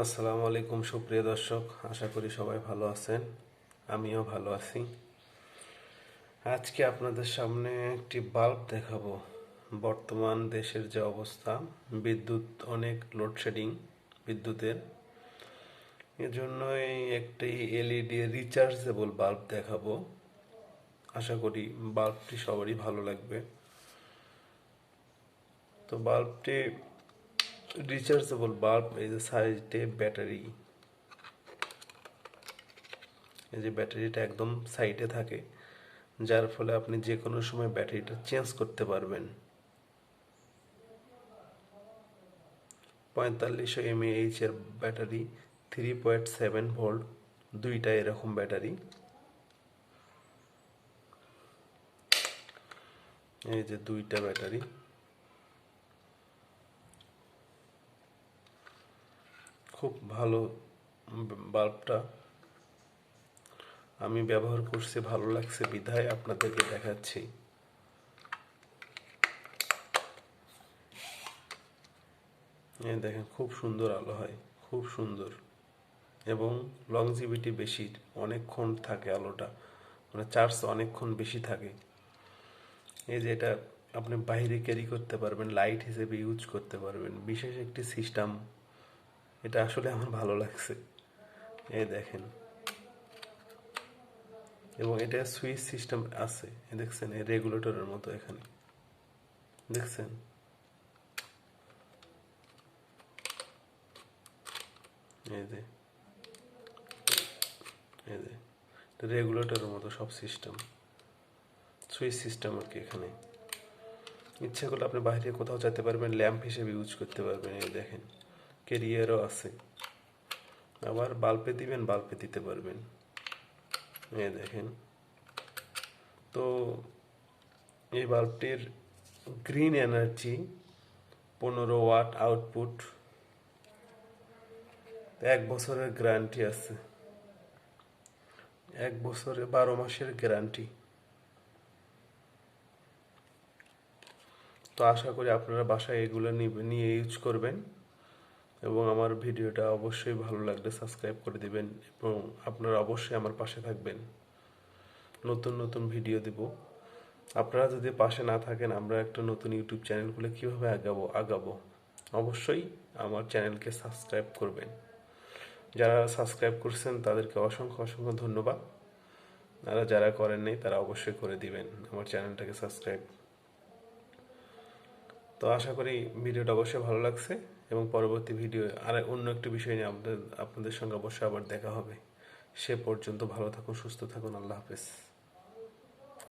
আসসালামু আলাইকুম সুপ্রিয় দর্শক, আশা করি সবাই ভালো আছেন। আমিও ভালো আছি। আজকে আপনাদের সামনে একটি বাল্ব দেখাবো। বর্তমান দেশের যে অবস্থা, বিদ্যুৎ অনেক লোডশেডিং বিদ্যুতের, এজন্যই একটি এলইডি রিচার্জেবল বাল্ব দেখাবো। আশা করি বাল্বটি সবারই ভালো লাগবে। তো বাল্বটি রিচার্জেবল বাল্ব, এই যে সাইডে ব্যাটারি, এই যে ব্যাটারিটা একদম সাইডে থাকে, যার ফলে আপনি যে কোনো সময় ব্যাটারিটা চেঞ্জ করতে পারবেন। 4500 mAh এর ব্যাটারি, 3.7 ভোল্ট, দুইটা এরকম ব্যাটারি। এই যে দুইটা ব্যাটারি, খুব ভালো বাল্বটা। আমি ব্যবহার করছি, ভালো লাগছে বিধায় আপনাদেরকে দেখাচ্ছি। এই দেখেন, খুব সুন্দর আলো হয়, খুব সুন্দর, এবং লংজিভিটি বেশি, অনেকক্ষণ থাকে আলোটা, মানে চার্জ অনেকক্ষণ বেশি থাকে। এই যে এটা আপনি বাইরে ক্যারি করতে পারবেন, লাইট হিসেবে ইউজ করতে পারবেন, বিশেষ একটি সিস্টেম। এটা আসলে আমার ভালো লাগছে। এই দেখেন, এবং এটা সুইচ সিস্টেম আছে, দেখছেন, এই রেগুলেটরের মতো এখানে, দেখছেন। এই যে এই যে রেগুলেটরের মতো সব সিস্টেম, সুইচ সিস্টেম আর কি। এখানে ইচ্ছা করলে আপনি বাইরে কোথাও যেতে পারবেন, ল্যাম্প হিসেবে ইউজ করতে পারবেন। এই দেখেন, ক্যারিয়ারও আছে, আবার বাল্বে দিবেন, বাল্বে দিতে পারবেন। এই দেখেন। তো এই বাল্বটির গ্রিন এনার্জি, 15 ওয়াট আউটপুট, 1 বছরের গ্যারান্টি আছে, 1 বছরে 12 মাসের গ্যারান্টি। তো আশা করি আপনারা বাসায় এগুলো নিয়ে ইউজ করবেন, এবং আমার ভিডিওটা অবশ্যই ভালো লাগলে সাবস্ক্রাইব করে দিবেন, এবং আপনারা অবশ্যই আমার পাশে থাকবেন। নতুন নতুন ভিডিও দিব। আপনারা যদি পাশে না থাকেন, আমরা একটা নতুন ইউটিউব চ্যানেল খুলে কীভাবে আগাবো। অবশ্যই আমার চ্যানেলকে সাবস্ক্রাইব করবেন। যারা সাবস্ক্রাইব করছেন তাদেরকে অসংখ্য অসংখ্য ধন্যবাদ। আর যারা করেন নাই তারা অবশ্যই করে দিবেন আমার চ্যানেলটাকে সাবস্ক্রাইব। তো আশা করি ভিডিওটা অবশ্যই ভালো লাগছে, এবং পরবর্তী ভিডিও আর অন্য একটি বিষয় নিয়ে আপনাদের সঙ্গে অবশ্যই আবার দেখা হবে। সে পর্যন্ত ভালো থাকুন, সুস্থ থাকুন। আল্লাহ হাফেজ।